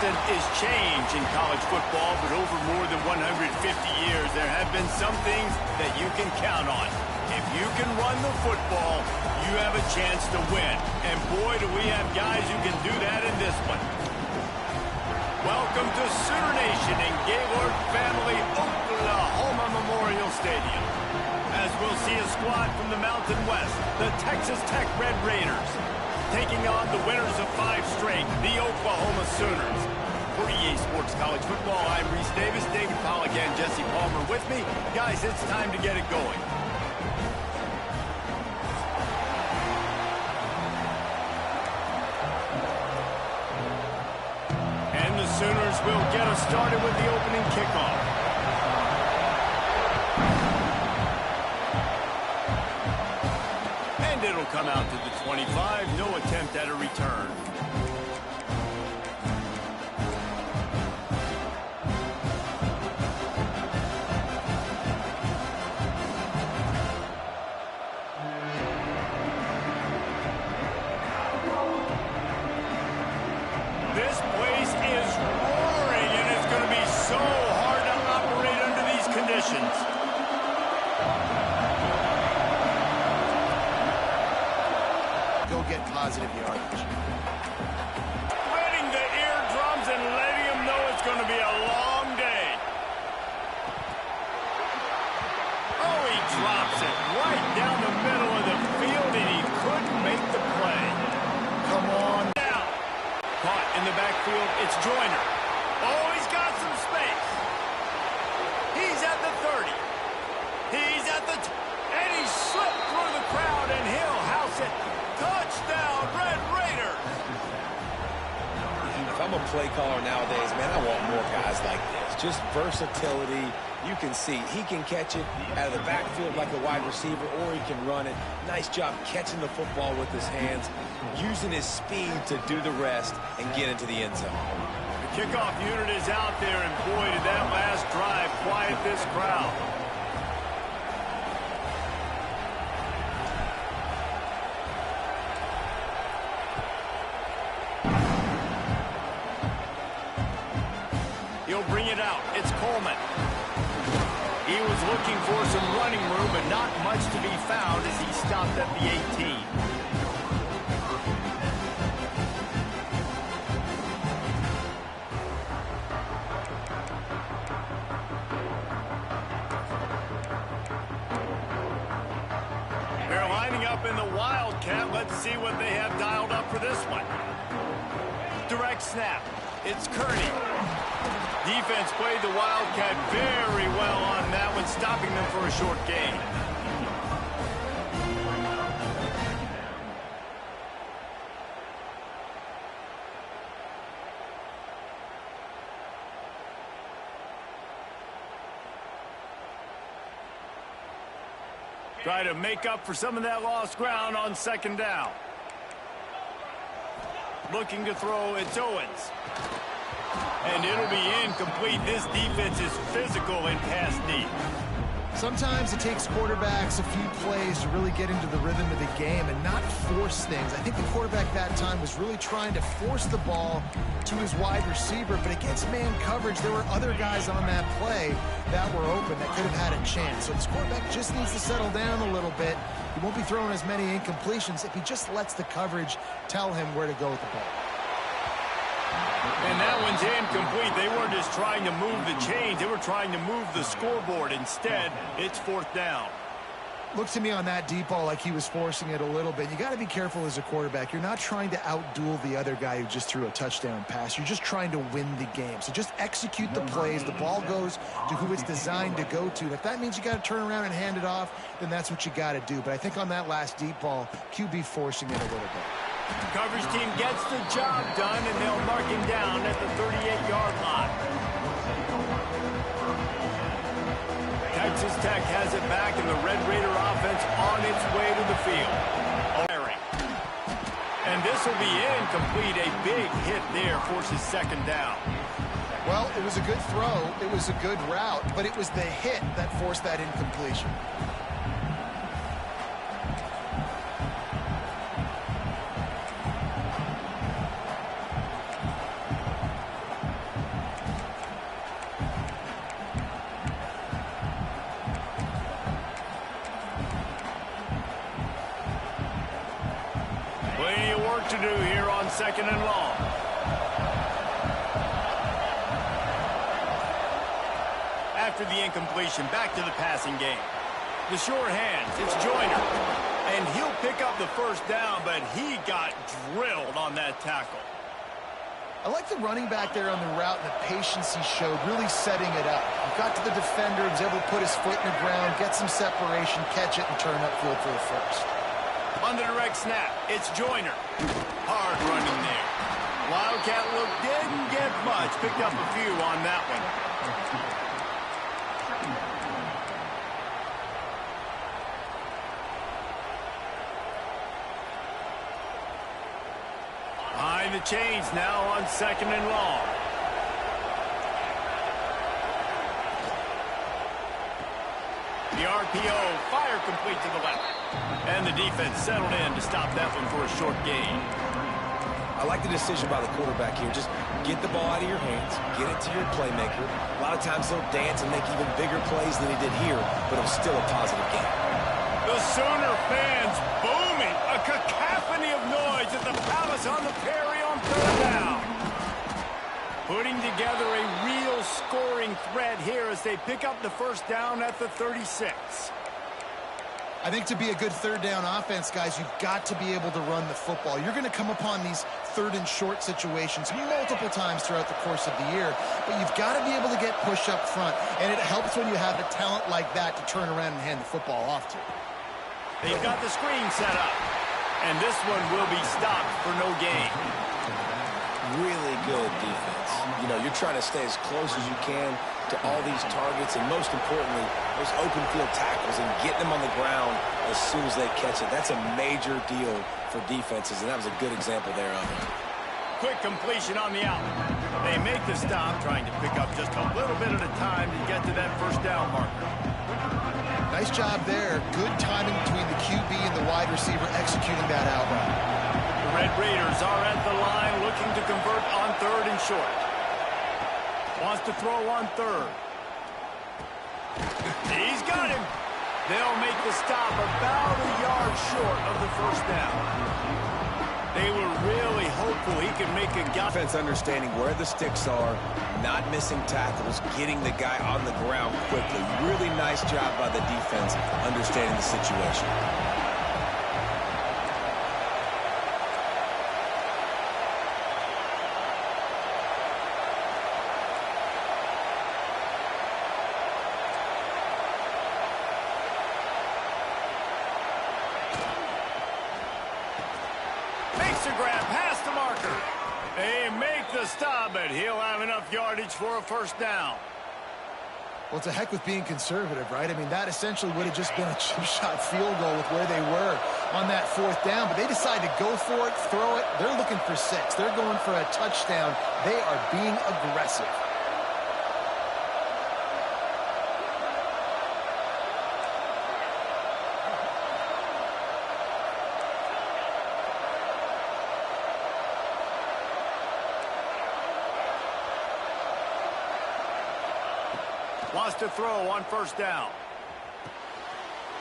constant is change in college football, but over more than 150 years, there have been some things that you can count on. If you can run the football, you have a chance to win. And boy, do we have guys who can do that in this one. Welcome to Sooner Nation in Gaylord Family Oklahoma Memorial Stadium. As we'll see a squad from the Mountain West, the Texas Tech Red Raiders, taking on the winners of 5 straight, the Oklahoma Sooners. For EA Sports College Football, I'm Reese Davis, David Pollack, and Jesse Palmer with me. Guys, it's time to get it going. And the Sooners will get us started with the opening kickoff. It'll come out to the 25. No attempt at a return. This place is roaring, and it's going to be so hard to operate under these conditions. Get positive yardage. Wetting the eardrums and letting them know it's going to be a long day. Oh, he drops it right down the middle of the field, and he couldn't make the play. Come on. Now, caught in the backfield, it's Joyner. Oh, he's got some space. He's at the 30. He's at the... and he slipped through the crowd, and he'll house it. Touchdown, Red Raiders! If I'm a play caller nowadays, man, I want more guys like this. Just versatility. You can see he can catch it out of the backfield like a wide receiver, or he can run it. Nice job catching the football with his hands, using his speed to do the rest and get into the end zone. The kickoff unit is out there, and boy, did that last drive quiet this crowd. He'll bring it out. It's Coleman. He was looking for some running room, but not much to be found as he stopped at the 18. They're lining up in the Wildcat. Let's see what they have dialed up for this one. Direct snap. It's Kearney. Defense played the Wildcat very well on that one, stopping them for a short gain. Try to make up for some of that lost ground on second down. Looking to throw, it's Owens. And it'll be incomplete. This defense is physical and pass deep. Sometimes it takes quarterbacks a few plays to really get into the rhythm of the game and not force things. I think the quarterback that time was really trying to force the ball to his wide receiver, but against man coverage, there were other guys on that play that were open that could have had a chance. So this quarterback just needs to settle down a little bit. He won't be throwing as many incompletions if he just lets the coverage tell him where to go with the ball. And that one's incomplete. They weren't just trying to move the chains. They were trying to move the scoreboard. Instead, it's fourth down. Looks to me on that deep ball like he was forcing it a little bit. You got to be careful as a quarterback. You're not trying to outduel the other guy who just threw a touchdown pass. You're just trying to win the game. So just execute the plays. The ball goes to who it's designed to go to. And if that means you got to turn around and hand it off, then that's what you got to do. But I think on that last deep ball, QB forcing it a little bit. Coverage team gets the job done, and they'll mark him down at the 38-yard line. Texas Tech has it back, and the Red Raider offense on its way to the field. And this will be incomplete. A big hit there forces second down. Well, it was a good throw. It was a good route, but it was the hit that forced that incompletion. to do here on 2nd and long. After the incompletion, back to the passing game. The sure hands, it's Joyner. And he'll pick up the first down, but he got drilled on that tackle. I like the running back there on the route and the patience he showed, really setting it up. He got to the defender, was able to put his foot in the ground, get some separation, catch it, and turn upfield for the first. On the direct snap, it's Joyner. Hard running there. Wildcat look didn't get much. Picked up a few on that one. Behind the chains now on 2nd and long. The RPO, fire complete to the left. And the defense settled in to stop that one for a short gain. I like the decision by the quarterback here. Just get the ball out of your hands, get it to your playmaker. A lot of times he'll dance and make even bigger plays than he did here, but it was still a positive game. The Sooner fans booming. A cacophony of noise at the Palace on the Perry on 3rd down. Putting together a real scoring threat here as they pick up the first down at the 36. I think to be a good 3rd down offense, guys, you've got to be able to run the football. You're going to come upon these 3rd and short situations multiple times throughout the course of the year, but you've got to be able to get push up front, and it helps when you have a talent like that to turn around and hand the football off to. They've got the screen set up, and this one will be stopped for no gain. Really good defense. You know, you're trying to stay as close as you can to all these targets, and most importantly, those open field tackles and getting them on the ground as soon as they catch it. That's a major deal for defenses, and that was a good example there of it. Quick completion on the out. They make the stop, trying to pick up just a little bit at a time to get to that first down marker. Nice job there. Good timing between the QB and the wide receiver executing that out route. The Red Raiders are at the line looking to convert on 3rd and short. Wants to throw on 3rd. He's got him. They'll make the stop about a yard short of the first down. They were really hopeful he could make a Defense understanding where the sticks are, not missing tackles, getting the guy on the ground quickly. Really nice job by the defense understanding the situation. Makes a grab past the marker. They make the stop, but he'll have enough yardage for a first down. Well, it's a heck with being conservative, right? I mean, that essentially would have just been a chip shot field goal with where they were on that 4th down, but they decided to go for it, throw it. They're looking for 6. They're going for a touchdown. They are being aggressive. Wants to throw on first down.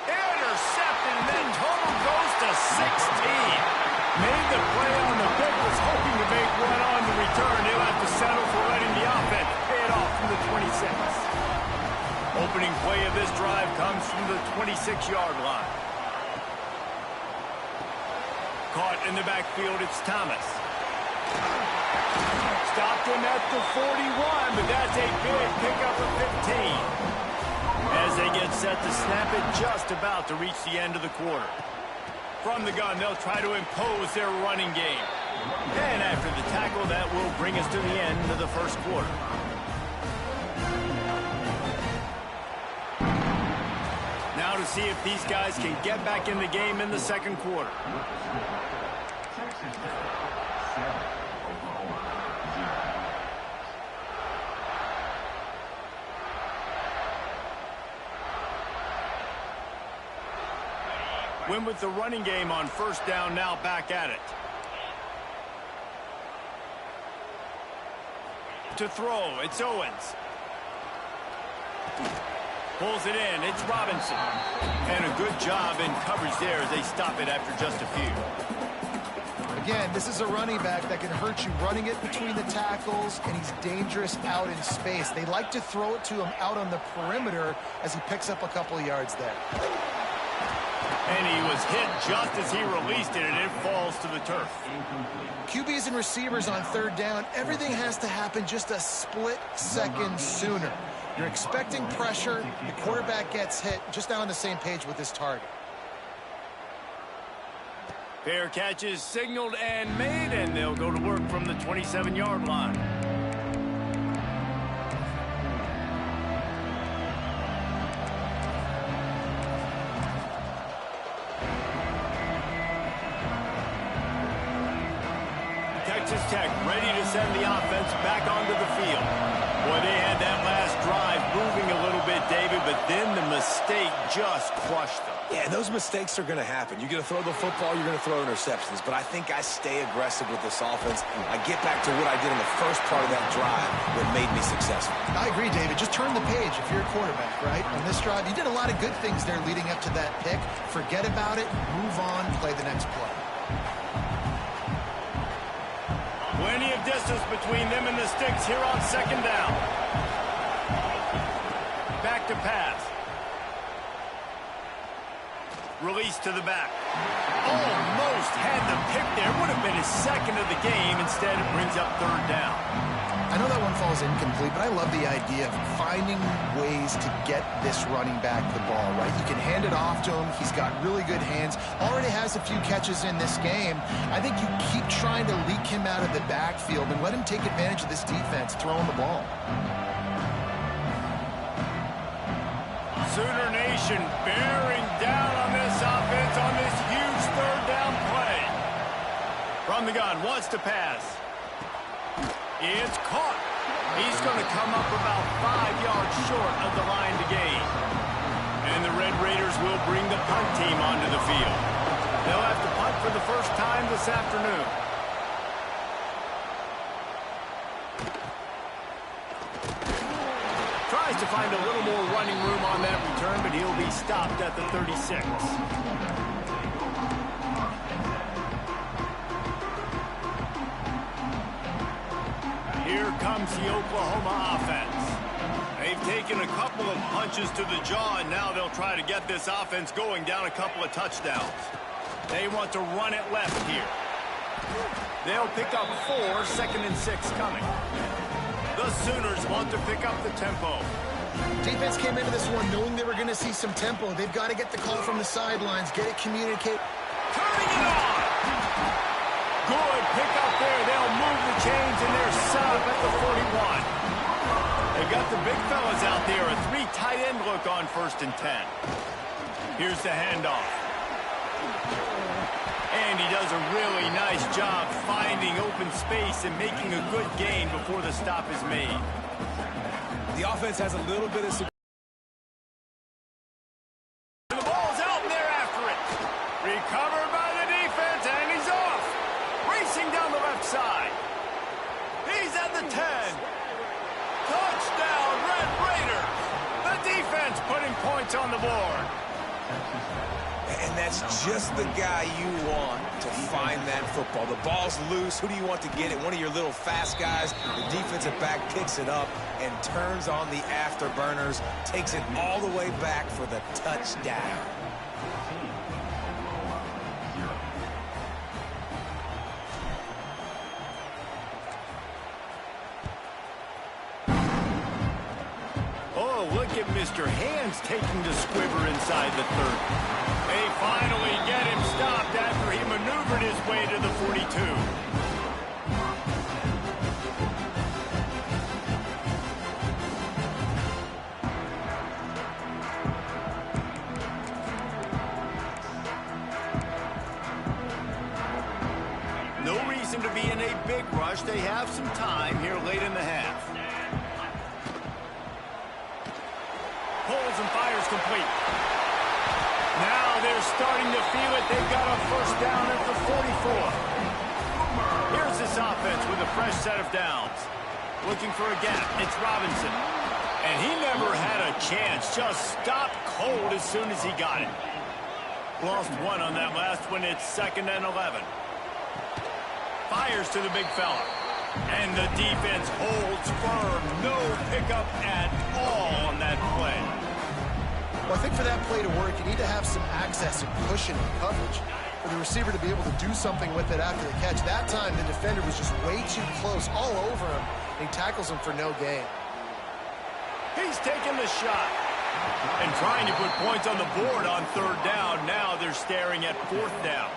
Intercepted, and then total goes to 16. Made the play on the pick, was hoping to make one on the return. He'll have to settle for letting the offense pay it off from the 26. Opening play of this drive comes from the 26-yard line. Caught in the backfield, it's Thomas. Stopped him at the 41, but that's a big pickup of 15. As they get set to snap it just about to reach the end of the quarter. From the gun, they'll try to impose their running game. And after the tackle, that will bring us to the end of the first quarter. Now to see if these guys can get back in the game in the second quarter. Win with the running game on first down, now back at it. To throw, it's Owens. Pulls it in, it's Robinson. And a good job in coverage there as they stop it after just a few. Again, this is a running back that can hurt you running it between the tackles, and he's dangerous out in space. They like to throw it to him out on the perimeter as he picks up a couple of yards there. And he was hit just as he released it, and it falls to the turf. QBs and receivers on third down, everything has to happen just a split second sooner. You're expecting pressure, the quarterback gets hit, just now on the same page with his target. Fair catch is signaled and made, and they'll go to work from the 27-yard line. Texas Tech ready to send the offense back onto the field. Boy, they had that last drive moving a little bit, David, but then the mistake just crushed them. Yeah, those mistakes are going to happen. You're going to throw the football, you're going to throw interceptions. But I think I stay aggressive with this offense. I get back to what I did in the first part of that drive that made me successful. I agree, David. Just turn the page if you're a quarterback, right? On this drive, you did a lot of good things there leading up to that pick. Forget about it, move on, play the next play. Plenty of distance between them and the sticks here on second down. Back to pass. Release to the back. Almost had the pick there. Would have been his second of the game. Instead, it brings up third down. I know that one falls incomplete, but I love the idea of finding ways to get this running back the ball, right? You can hand it off to him. He's got really good hands. Already has a few catches in this game. I think you keep trying to leak him out of the backfield and let him take advantage of this defense throwing the ball. Sooner Nation bearing down on this offense on this huge third down play. From the gun, wants to pass. It's caught. He's going to come up about 5 yards short of the line to gain. And the Red Raiders will bring the punt team onto the field. They'll have to punt for the first time this afternoon. Tries to find a little more running room on that return, but he'll be stopped at the 36. Here comes the Oklahoma offense. They've taken a couple of punches to the jaw, and now they'll try to get this offense going down a couple of touchdowns. They want to run it left here. They'll pick up 4, 2nd and 6 coming. The Sooners want to pick up the tempo. Defense came into this one knowing they were going to see some tempo. They've got to get the call from the sidelines, get it communicated. Turning it on! Good pick up there. They'll move the chains, and they're set up at the 41. They got the big fellas out there. A 3 tight end look on 1st and 10. Here's the handoff. And he does a really nice job finding open space and making a good gain before the stop is made. The offense has a little bit of... The ball's out, and they're after it. Recovered by the defense, and he's off. Racing down the left side. He's at the 10. Touchdown, Red Raiders. The defense putting points on the board. And that's just the guy you want to find that football. The ball's loose. Who do you want to get it? One of your little fast guys. The defensive back picks it up and turns on the afterburners, takes it all the way back for the touchdown. Oh, look at Mr. Hands taking the squiver inside the 30. They finally get him stopped after he maneuvered his way to the 42. No reason to be in a big rush. They have some time here late in the half. Pulls and fires complete. Now they're starting to feel it. They've got a 1st down at the 44. Here's this offense with a fresh set of downs. Looking for a gap. It's Robinson. And he never had a chance. Just stopped cold as soon as he got it. Lost 1 on that last one. It's 2nd and 11. Fires to the big fella. And the defense holds firm. No pickup at all on that play. Well, I think for that play to work, you need to have some access and cushion and coverage for the receiver to be able to do something with it after the catch. That time, the defender was just way too close, all over him, and he tackles him for no gain. He's taking the shot and trying to put points on the board on third down. Now they're staring at fourth down.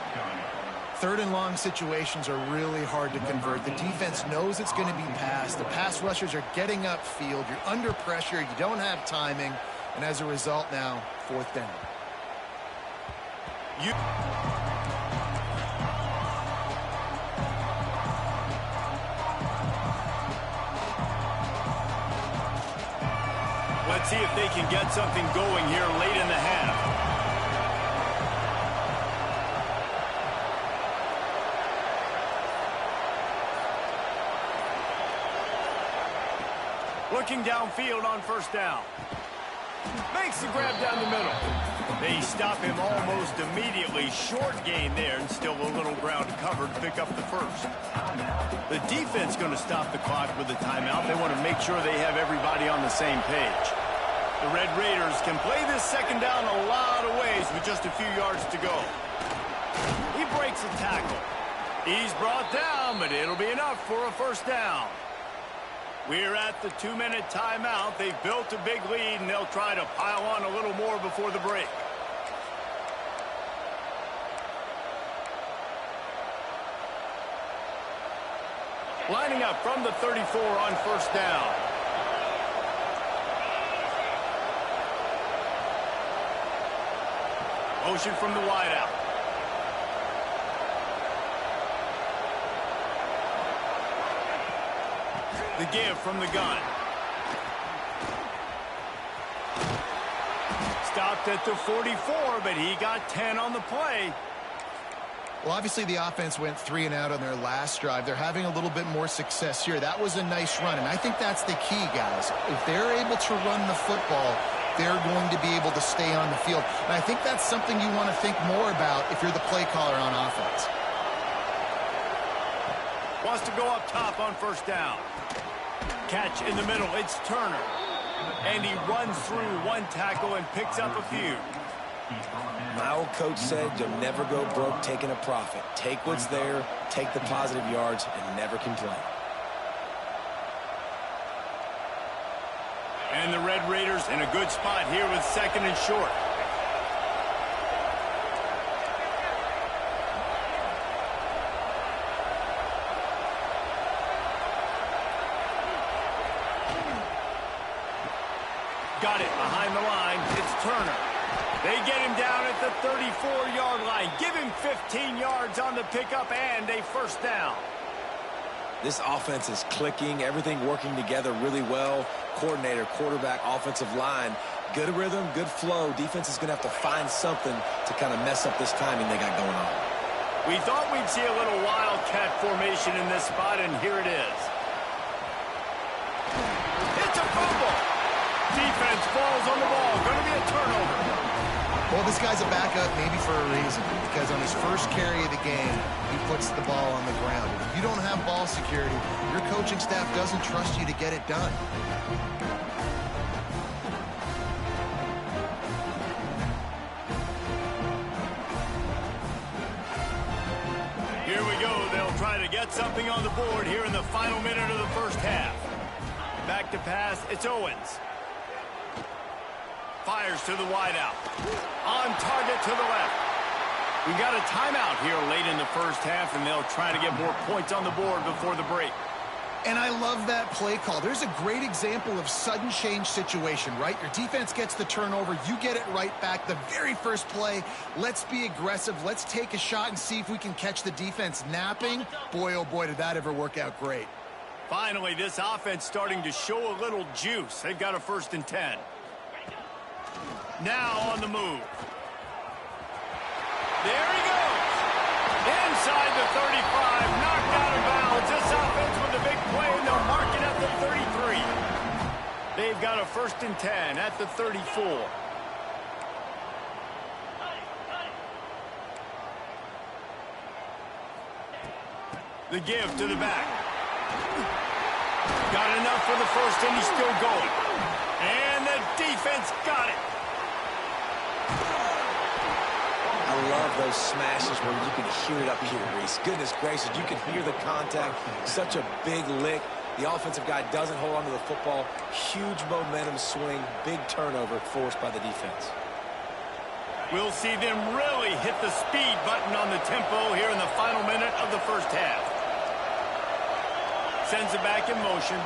Third and long situations are really hard to convert. The defense knows it's going to be passed. The pass rushers are getting upfield. You're under pressure. You don't have timing. And as a result now, fourth down. Let's see if they can get something going here late in the half. Looking downfield on first down. Makes the grab down the middle. They stop him almost immediately. Short gain there, and still a little ground covered to pick up the first. The defense going to stop the clock with a timeout. They want to make sure they have everybody on the same page. The Red Raiders can play this second down a lot of ways with just a few yards to go. He breaks a tackle. He's brought down, but it'll be enough for a first down. We're at the 2-minute timeout. They've built a big lead, and they'll try to pile on a little more before the break. Lining up from the 34 on first down. Motion from the wideout. The give from the gun. Stopped at the 44, but he got 10 on the play. Well, obviously the offense went 3 and out on their last drive. They're having a little bit more success here. That was a nice run, and I think that's the key, guys. If they're able to run the football, they're going to be able to stay on the field. And I think that's something you want to think more about if you're the play caller on offense. Wants to go up top on first down. Catch in the middle. It's Turner. And he runs through one tackle and picks up a few. My old coach said you'll never go broke taking a profit. Take what's there, take the positive yards, and never complain. And the Red Raiders in a good spot here with second and short. Got it behind the line. It's Turner. They get him down at the 34-yard line. Give him 15 yards on the pickup and a first down. This offense is clicking, everything working together really well. Coordinator, quarterback, offensive line, good rhythm, good flow. Defense is going to have to find something to kind of mess up this timing they got going on. We thought we'd see a little wildcat formation in this spot, and here it is. It's a fumble. Defense falls on the ball. Going to be a turnover. Well, this guy's a backup maybe for a reason, because on his first carry of the game, he puts the ball on the ground. If you don't have ball security, your coaching staff doesn't trust you to get it done. Here we go. They'll try to get something on the board here in the final minute of the first half. Back to pass. It's Owens. Fires to the wideout. On target to the left. We got a timeout here late in the first half, and they'll try to get more points on the board before the break. And I love that play call. There's a great example of sudden change situation, right? Your defense gets the turnover. You get it right back. The very first play, let's be aggressive. Let's take a shot and see if we can catch the defense napping. Boy, oh boy, did that ever work out great. Finally, this offense starting to show a little juice. They've got a 1st and 10. Now on the move. There he goes. Inside the 35, knocked out of bounds. This offense with a big play, and they'll mark it at the 33. They've got a 1st and 10 at the 34. The give to the back. Got enough for the first, and he's still going. And the defense got it. I love those smashes where you can hear it up here, Reese. Goodness gracious, you can hear the contact. Such a big lick. The offensive guy doesn't hold on to the football. Huge momentum swing. Big turnover forced by the defense. We'll see them really hit the speed button on the tempo here in the final minute of the first half. Sends it back in motion.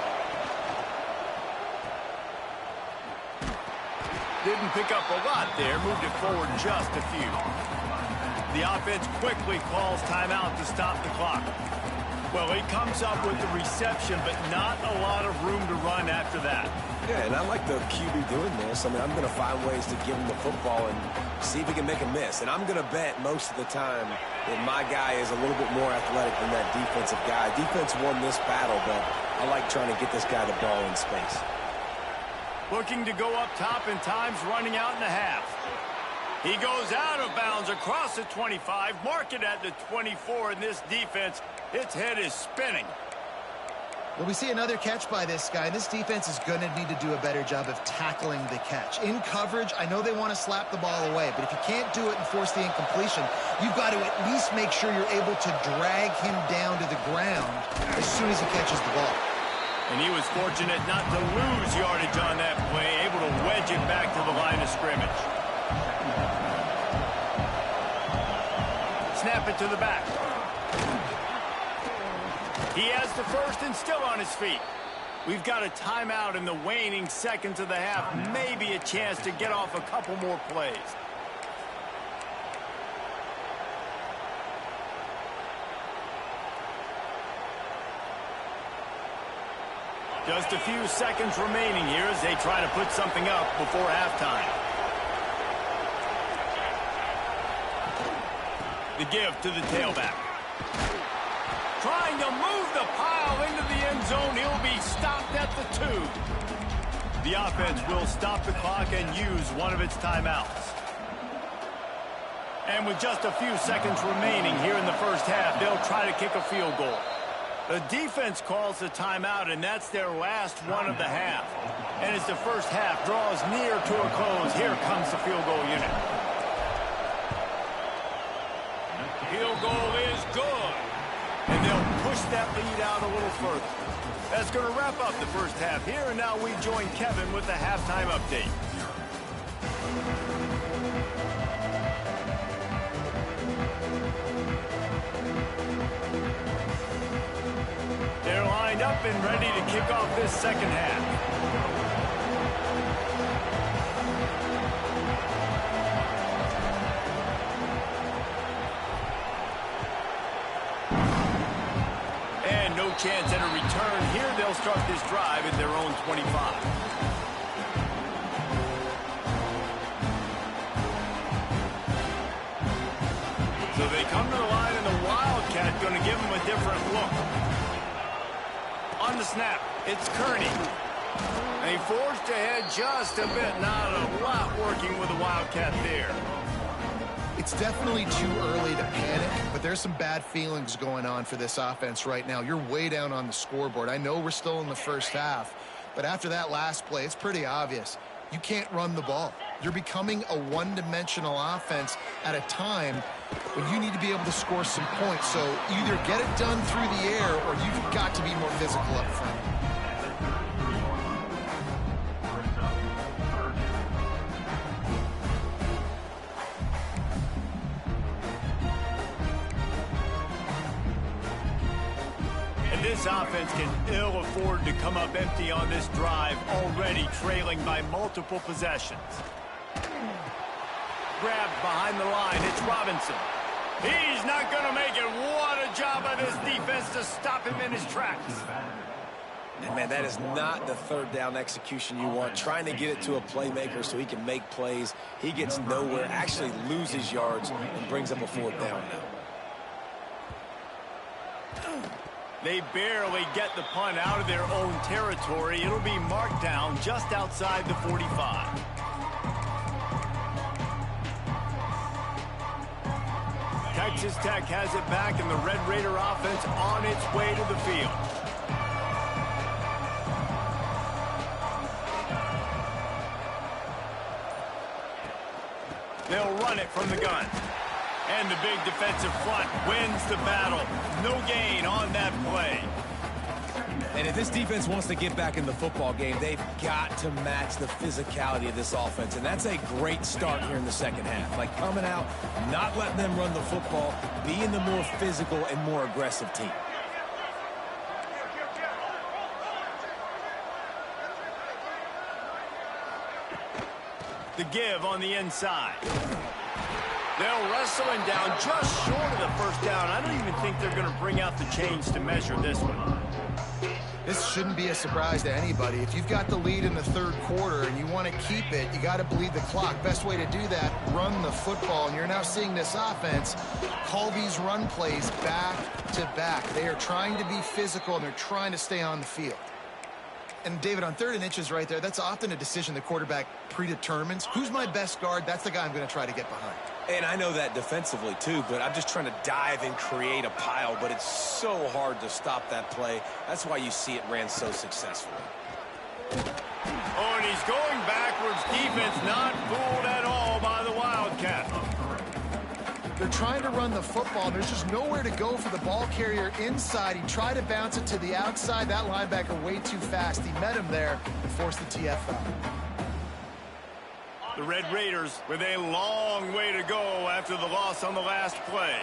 Didn't pick up a lot there. Moved it forward just a few. The offense quickly calls timeout to stop the clock. Well, he comes up with the reception, but not a lot of room to run after that. Yeah, and I like the QB doing this. I mean, I'm going to find ways to give him the football and see if he can make a miss. And I'm going to bet most of the time that my guy is a little bit more athletic than that defensive guy. Defense won this battle, but I like trying to get this guy the ball in space. Looking to go up top, and time's running out in the half. He goes out of bounds across the 25, mark it at the 24, and this defense, its head is spinning. Well, we see another catch by this guy. This defense is going to need to do a better job of tackling the catch. In coverage, I know they want to slap the ball away, but if you can't do it and force the incompletion, you've got to at least make sure you're able to drag him down to the ground as soon as he catches the ball. And he was fortunate not to lose yardage on that play, able to wedge it back to the line of scrimmage. Snap it to the back. He has the first and still on his feet. We've got a timeout in the waning seconds of the half. Maybe a chance to get off a couple more plays. Just a few seconds remaining here as they try to put something up before halftime. The give to the tailback. Trying to move the pile into the end zone. He'll be stopped at the 2. The offense will stop the clock and use one of its timeouts. And with just a few seconds remaining here in the first half, they'll try to kick a field goal. The defense calls the timeout, and that's their last one of the half. And as the first half draws near to a close, here comes the field goal unit. Field goal is good. And they'll push that lead out a little further. That's going to wrap up the first half here, and now we join Kevin with the halftime update. They're lined up and ready to kick off this second half. And no chance at a return here. They'll start this drive at their own 25. So they come to the line, and the Wildcat going to give them a different look. On the snap, it's Kearney. They forced ahead just a bit. Not a lot working with the Wildcat there. It's definitely too early to panic, but there's some bad feelings going on for this offense right now. You're way down on the scoreboard. I know we're still in the first half, but after that last play, it's pretty obvious. You can't run the ball. You're becoming a one-dimensional offense at a time when you need to be able to score some points. So either get it done through the air or you've got to be more physical up front. And this offense can ill afford to come up empty on this drive, already trailing by multiple possessions. Grabbed behind the line, it's Robinson. He's not going to make it. What a job by this defense to stop him in his tracks. And, man, that is not the third down execution you want. Trying to get it to a playmaker so he can make plays. He gets nowhere, actually loses yards, and brings up a fourth down now. They barely get the punt out of their own territory. It'll be marked down just outside the 45. Texas Tech has it back, and the Red Raider offense on its way to the field. They'll run it from the gun. And the big defensive front wins the battle. No gain on that play. And if this defense wants to get back in the football game, they've got to match the physicality of this offense. And that's a great start here in the second half. Like coming out, not letting them run the football, being the more physical and more aggressive team. The give on the inside. They'll wrestle him down just short of the first down. I don't even think they're going to bring out the chains to measure this one. This shouldn't be a surprise to anybody. If you've got the lead in the third quarter and you want to keep it, you got to bleed the clock. Best way to do that, run the football. And you're now seeing this offense call these run plays back to back. They are trying to be physical, and they're trying to stay on the field. And, David, on 3rd and inches right there, that's often a decision the quarterback predetermines. Who's my best guard? That's the guy I'm going to try to get behind. And I know that defensively, too, but I'm just trying to dive and create a pile, but it's so hard to stop that play. That's why you see it ran so successfully. Oh, and he's going backwards. Defense not fooled at all by the Wildcats. They're trying to run the football, and there's just nowhere to go for the ball carrier inside. He tried to bounce it to the outside. That linebacker way too fast. He met him there and forced the TFL. The Red Raiders with a long way to go after the loss on the last play.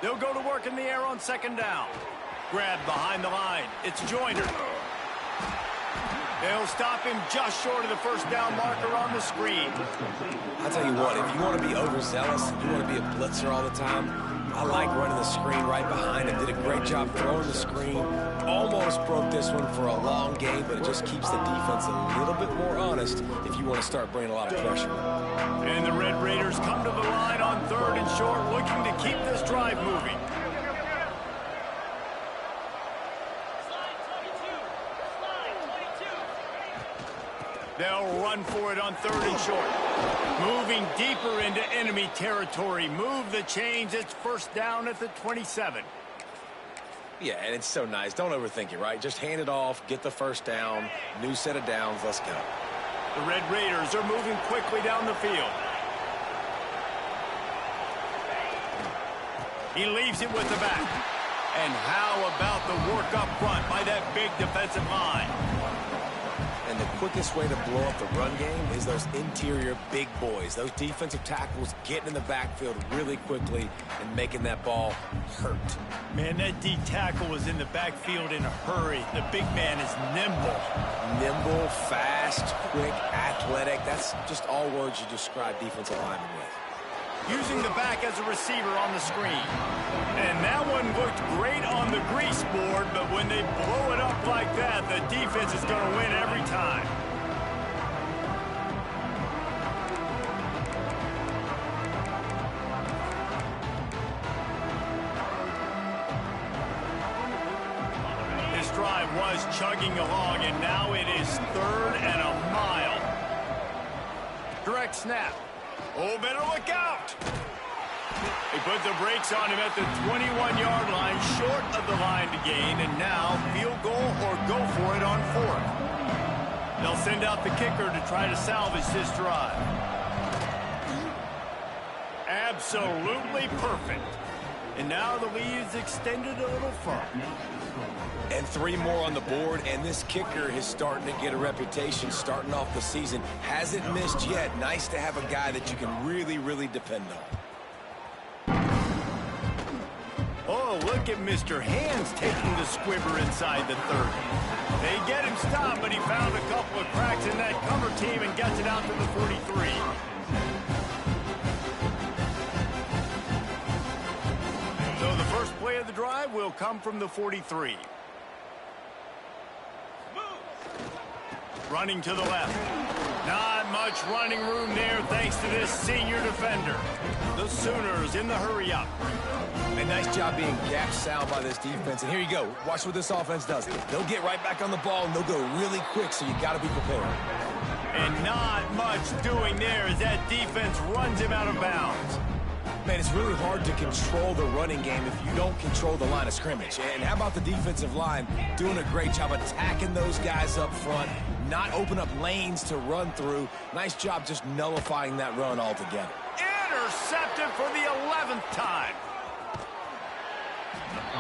They'll go to work in the air on 2nd down. Grab behind the line. It's Joyner. They'll stop him just short of the first down marker on the screen. I'll tell you what, if you want to be overzealous, you want to be a blitzer all the time, I like running the screen right behind him. Did a great job throwing the screen. Almost broke this one for a long game, but it just keeps the defense a little bit more honest if you want to start bringing a lot of pressure. And the Red Raiders come to the line on 3rd and short, looking to keep this drive moving. They'll run for it on 3rd and short. Moving deeper into enemy territory. Move the chains. It's 1st down at the 27. Yeah, and it's so nice. Don't overthink it, right? Just hand it off, get the 1st down, new set of downs, let's go. The Red Raiders are moving quickly down the field. He leaves it with the back. And how about the work up front by that big defensive line? And the quickest way to blow up the run game is those interior big boys. Those defensive tackles getting in the backfield really quickly and making that ball hurt. Man, that D tackle was in the backfield in a hurry. The big man is nimble. Nimble, fast, quick, athletic. That's just all words you describe defensive linemen with. Using the back as a receiver on the screen. And that one looked great on the grease board, but when they blow it up like that, the defense is going to win every time. This drive was chugging along, and now it is 3rd and a mile. Direct snap. Oh, better look out. They put the brakes on him at the 21-yard line, short of the line to gain, and now field goal or go for it on 4th. They'll send out the kicker to try to salvage this drive. Absolutely perfect. And now the lead is extended a little further. And 3 more on the board, and this kicker is starting to get a reputation starting off the season. Hasn't missed yet. Nice to have a guy that you can really, really depend on. Oh, look at Mr. Hands taking the squibber inside the 30. They get him stopped, but he found a couple of cracks in that cover team and gets it out to the 43. So the first play of the drive will come from the 43. Running to the left. Not much running room there thanks to this senior defender. The Sooners in the hurry-up. A nice job being gap sound by this defense. And here you go. Watch what this offense does. They'll get right back on the ball, and they'll go really quick, so you got to be prepared. And not much doing there as that defense runs him out of bounds. Man, it's really hard to control the running game if you don't control the line of scrimmage. And how about the defensive line doing a great job attacking those guys up front, not open up lanes to run through. Nice job just nullifying that run altogether. Intercepted for the 11th time.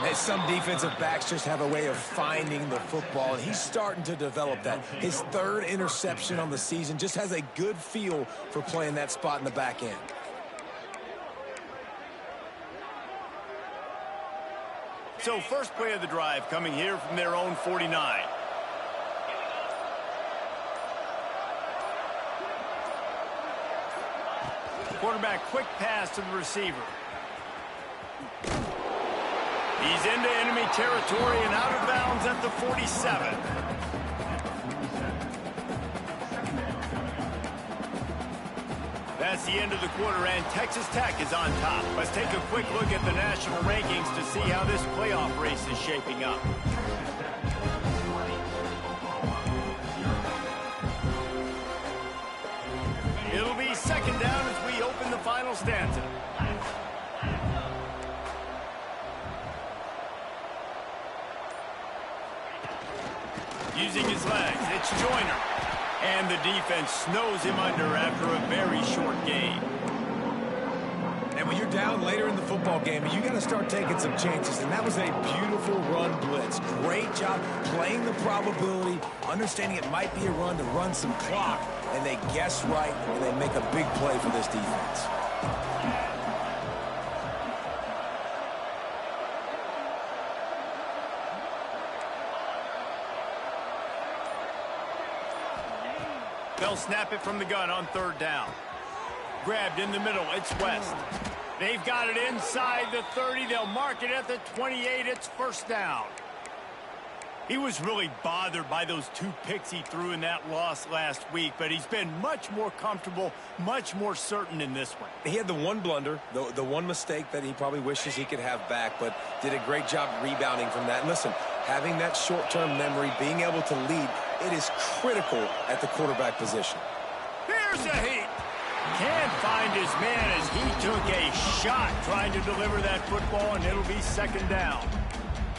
And some defensive backs just have a way of finding the football, and he's starting to develop that. His 3rd interception on the season, just has a good feel for playing that spot in the back end. So first play of the drive coming here from their own 49. Quarterback quick pass to the receiver. He's into enemy territory and out of bounds at the 47. That's the end of the quarter, and Texas Tech is on top. Let's take a quick look at the national rankings to see how this playoff race is shaping up. It'll be second down as we open the final stanza. Using his legs, it's Joyner. And the defense snows him under after a very short game. And when you're down later in the football game, you got to start taking some chances. And that was a beautiful run blitz. Great job playing the probability, understanding it might be a run to run some clock. And they guess right, and they make a big play for this defense. They'll snap it from the gun on 3rd down. Grabbed in the middle, it's West. They've got it inside the 30. They'll mark it at the 28. It's first down. He was really bothered by those 2 picks he threw in that loss last week, but he's been much more comfortable, much more certain in this one. He had the one blunder, the one mistake that he probably wishes he could have back, but did a great job rebounding from that. And listen, having that short-term memory, being able to lead, it is critical at the quarterback position. Here's a heat. Can't find his man as he took a shot trying to deliver that football, and it'll be second down.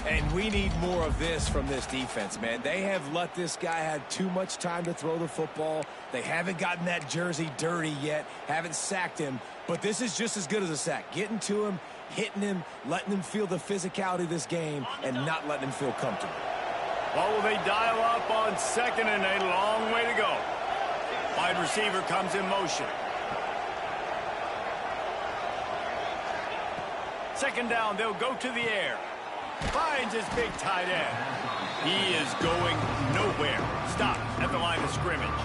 And we need more of this from this defense, man. They have let this guy have too much time to throw the football. They haven't gotten that jersey dirty yet, haven't sacked him. But this is just as good as a sack. Getting to him, hitting him, letting him feel the physicality of this game, and not letting him feel comfortable. What will they dial up on 2nd and a long way to go? Wide receiver comes in motion. 2nd down, they'll go to the air. Finds his big tight end. He is going nowhere. Stop at the line of scrimmage.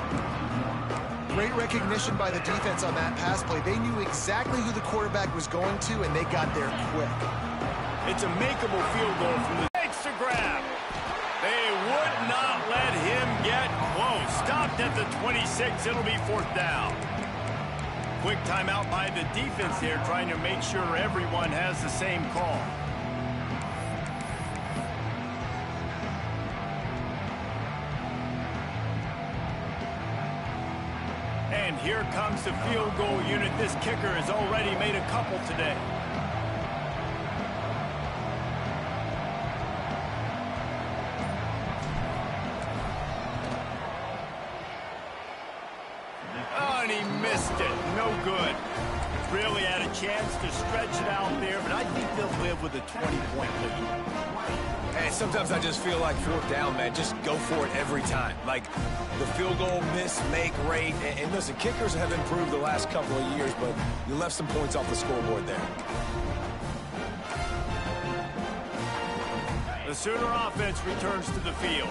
Great recognition by the defense on that pass play. They knew exactly who the quarterback was going to, and they got there quick. It's a makeable field goal from the takes the grab. They would not let him get close. Stopped at the 26. It'll be 4th down. Quick timeout by the defense here, trying to make sure everyone has the same call. And here comes the field goal unit. This kicker has already made a couple today. Oh, and he missed it. No good. Really had a chance to stretch it out there, but I think they'll live with a 20-point lead. Hey, sometimes I just feel like 4th down, man. Just go for it every time. Like the field goal miss, make rate. And listen, kickers have improved the last couple of years, but you left some points off the scoreboard there. The Sooner offense returns to the field.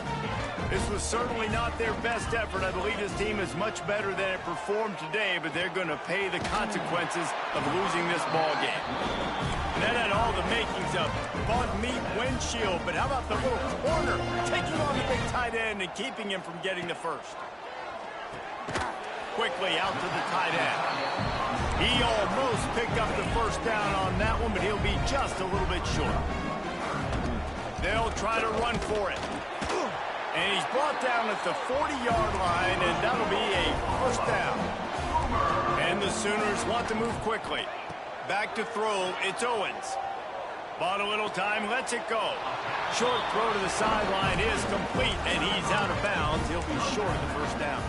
This was certainly not their best effort. I believe this team is much better than it performed today, but they're going to pay the consequences of losing this ball game. And that had all the makings of bunt meat windshield, but how about the little corner taking on the big tight end and keeping him from getting the first? Quickly out to the tight end. He almost picked up the first down on that one, but he'll be just a little bit short. They'll try to run for it. And he's brought down at the 40-yard line, and that'll be a first down. And the Sooners want to move quickly. Back to throw, it's Owens. Bought a little time, lets it go. Short throw to the sideline is complete, and he's out of bounds. He'll be short of the first down.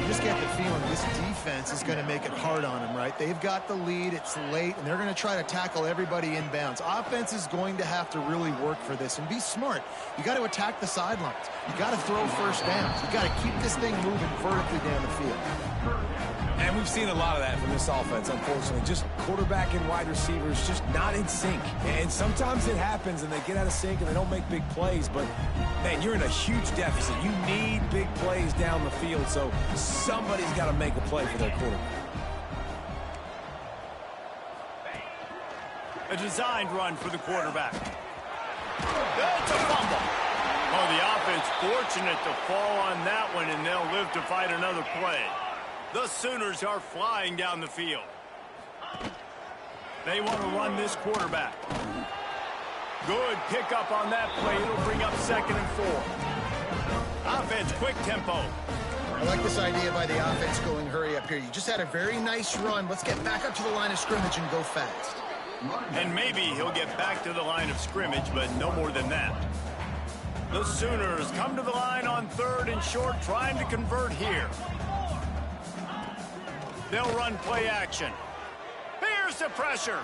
You just get the feeling this defense is going to make it hard on them, right? They've got the lead, it's late, and they're going to try to tackle everybody inbounds. Offense is going to have to really work for this and be smart. You got to attack the sidelines. You got to throw first downs. You got to keep this thing moving vertically down the field. And we've seen a lot of that from this offense, unfortunately. Just quarterback and wide receivers just not in sync. And sometimes it happens and they get out of sync and they don't make big plays. But, man, you're in a huge deficit. You need big plays down the field, so somebody's got to make a play for their quarterback. A designed run for the quarterback. It's a fumble. Oh, the offense fortunate to fall on that one, and they'll live to fight another play. The Sooners are flying down the field. They want to run this quarterback. Good pickup on that play. It'll bring up 2nd and 4. Offense, quick tempo. I like this idea by the offense going hurry up here. You just had a very nice run. Let's get back up to the line of scrimmage and go fast. And maybe he'll get back to the line of scrimmage, but no more than that. The Sooners come to the line on 3rd and short, trying to convert here. They'll run play action. Here's the pressure.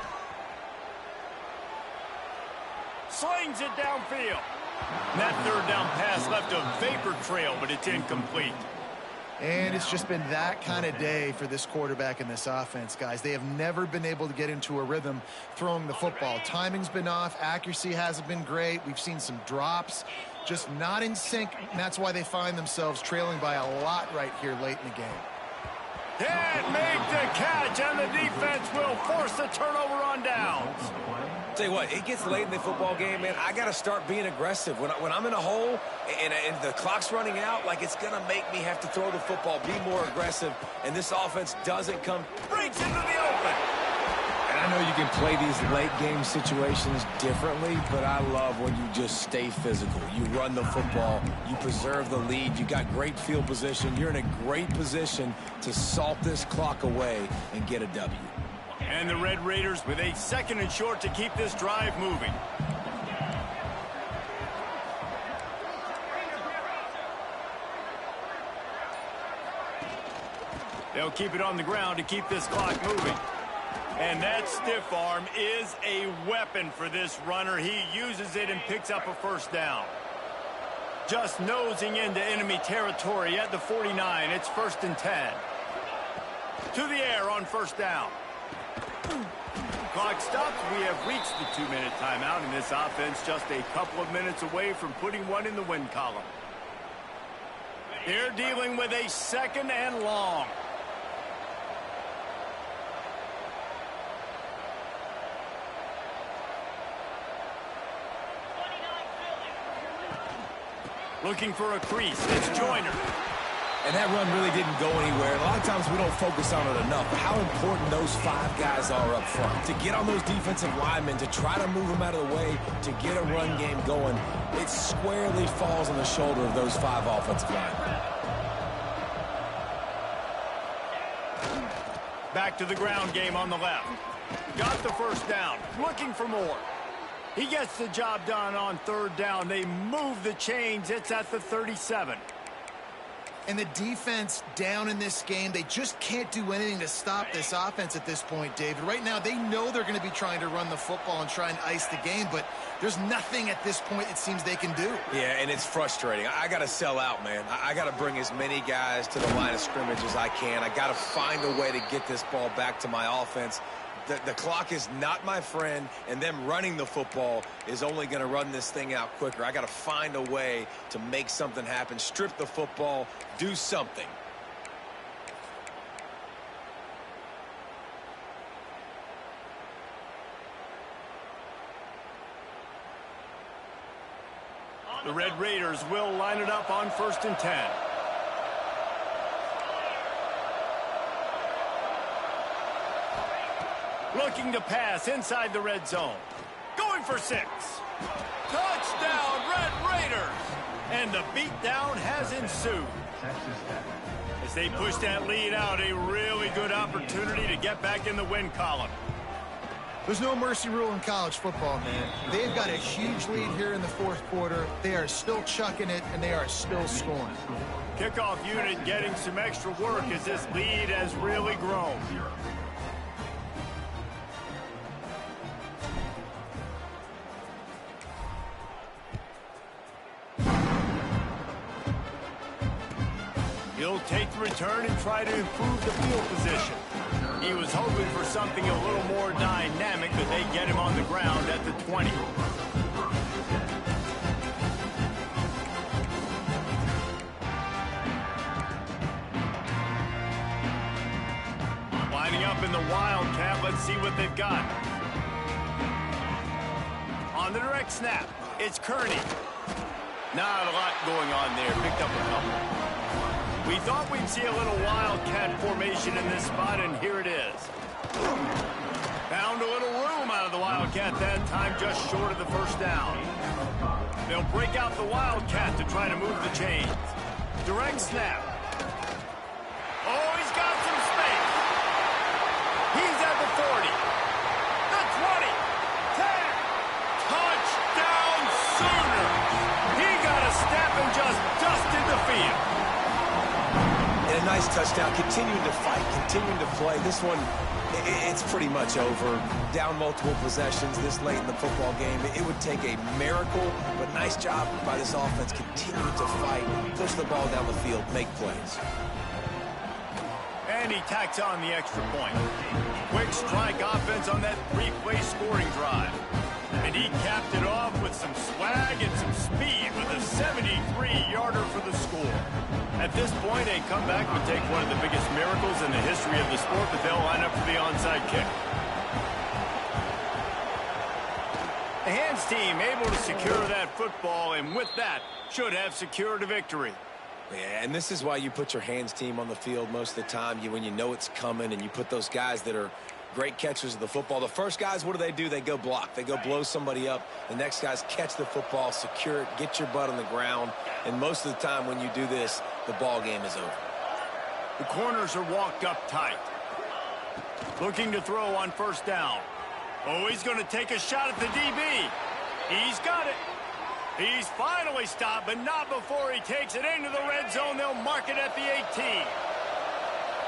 Slings it downfield. And that 3rd down pass left a vapor trail, but it's incomplete. And it's just been that kind of day for this quarterback and this offense, guys. They have never been able to get into a rhythm throwing the football. Timing's been off. Accuracy hasn't been great. We've seen some drops. Just not in sync, and that's why they find themselves trailing by a lot right here late in the game. Can't make the catch, and the defense will force the turnover on downs. Tell you what, it gets late in the football game, man. I got to start being aggressive. When I'm in a hole and the clock's running out, like it's going to make me have to throw the football, be more aggressive, and this offense doesn't come. Breaks into the open. And I know you can play these late game situations differently, but I love when you just stay physical. You run the football, you preserve the lead, you got great field position. You're in a great position to salt this clock away and get a W. And the Red Raiders with a 2nd and short to keep this drive moving. They'll keep it on the ground to keep this clock moving. And that stiff arm is a weapon for this runner. He uses it and picks up a first down. Just nosing into enemy territory at the 49. It's 1st and 10. To the air on first down. Clock stops. We have reached the 2-minute timeout, and this offense just a couple of minutes away from putting one in the win column. They're dealing with a 2nd and long. Looking for a crease. It's Joyner. And that run really didn't go anywhere. A lot of times we don't focus on it enough, but how important those 5 guys are up front. To get on those defensive linemen, to try to move them out of the way, to get a run game going, it squarely falls on the shoulder of those 5 offensive linemen. Back to the ground game on the left. Got the first down. Looking for more. He gets the job done on 3rd down. They move the chains. It's at the 37. And the defense down in this game, they just can't do anything to stop this offense at this point, David. Right now, they know they're going to be trying to run the football and try and ice the game, but there's nothing at this point it seems they can do. Yeah, and it's frustrating. I got to sell out, man. I got to bring as many guys to the line of scrimmage as I can. I got to find a way to get this ball back to my offense. The clock is not my friend, and them running the football is only going to run this thing out quicker. I got to find a way to make something happen, strip the football, do something. The Red Raiders will line it up on 1st and 10. Looking to pass inside the red zone. Going for 6. Touchdown, Red Raiders! And the beatdown has ensued. As they push that lead out, a really good opportunity to get back in the win column. There's no mercy rule in college football, man. They've got a huge lead here in the fourth quarter. They are still chucking it, and they are still scoring. Kickoff unit getting some extra work as this lead has really grown. He'll take the return and try to improve the field position. He was hoping for something a little more dynamic, but they get him on the ground at the 20. Lining up in the Wildcat, let's see what they've got. On the direct snap, it's Kearney. Not a lot going on there, picked up a couple. We thought we'd see a little Wildcat formation in this spot, and here it is. Found a little room out of the Wildcat that time, just short of the first down. They'll break out the Wildcat to try to move the chains. Direct snap. Oh, he's got some space. He's at the 40. The 20. 10. Touchdown Sooners. He got a step and just dusted the field. And a nice touchdown, continuing to fight, continuing to play. This one, it's pretty much over. Down multiple possessions this late in the football game. It would take a miracle, but nice job by this offense. Continue to fight, push the ball down the field, make plays. And he tacks on the extra point. Quick strike offense on that three-play scoring drive. And he capped it off with some swag and some speed with a 73-yarder for the score. At this point, a comeback would take one of the biggest miracles in the history of the sport, but they'll line up for the onside kick. The hands team able to secure that football, and with that, should have secured a victory. Yeah, and this is why you put your hands team on the field most of the time. When you know it's coming, and you put those guys that are great catchers of the football. The first guys, what do? They go block. They go blow somebody up. The next guys catch the football, secure it, get your butt on the ground. And most of the time when you do this, the ball game is over. The corners are walked up tight. Looking to throw on first down. Oh, he's going to take a shot at the DB. He's got it. He's finally stopped, but not before he takes it into the red zone. They'll mark it at the 18.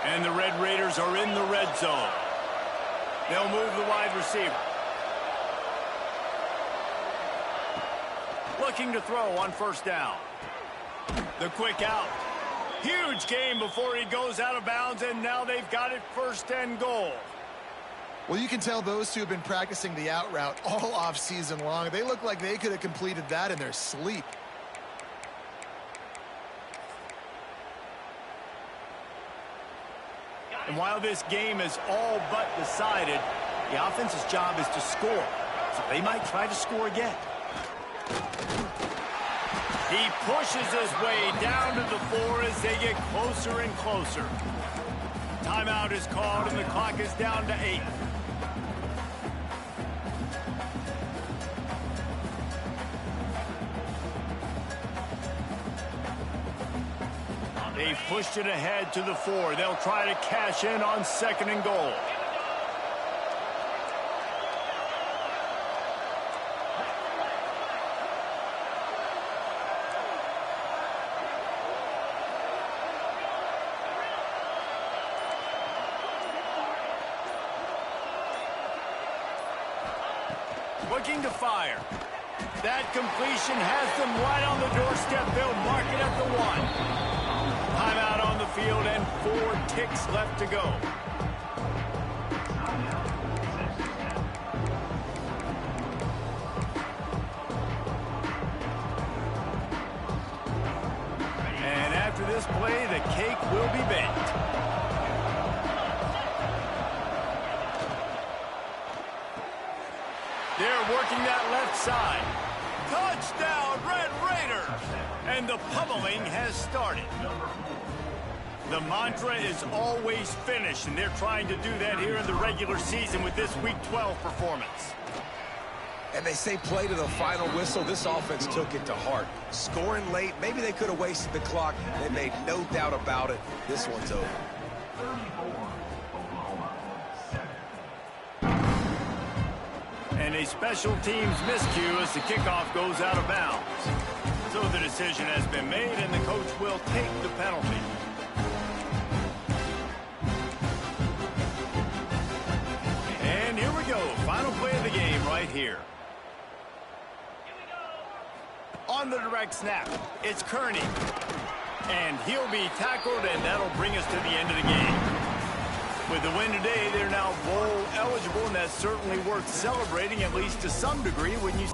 And the Red Raiders are in the red zone. They'll move the wide receiver. Looking to throw on first down. The quick out. Huge gain before he goes out of bounds, and now they've got it first and goal. Well, you can tell those two have been practicing the out route all off season long. They look like they could have completed that in their sleep. And while this game is all but decided, the offense's job is to score. So they might try to score again. He pushes his way down to the 4 as they get closer and closer. Timeout is called and the clock is down to 8. They've pushed it ahead to the 4. They'll try to cash in on second and goal. Looking to fire. That completion has them right on the doorstep. They'll mark it at the 1. Timeout on the field and 4 ticks left to go. And after this play, the cake will be baked. They're working that left side. Touchdown, Red Raiders! And the pummeling has started. The mantra is always finish, and they're trying to do that here in the regular season with this Week 12 performance. And they say play to the final whistle. This offense took it to heart. Scoring late, maybe they could have wasted the clock. They made no doubt about it. This one's over. And a special teams miscue as the kickoff goes out of bounds. So the decision has been made, and the coach will take the penalty. And here we go. Final play of the game right here. On the direct snap, it's Kearney. And he'll be tackled, and that'll bring us to the end of the game. With the win today, they're now bowl eligible, and that's certainly worth celebrating, at least to some degree, when you...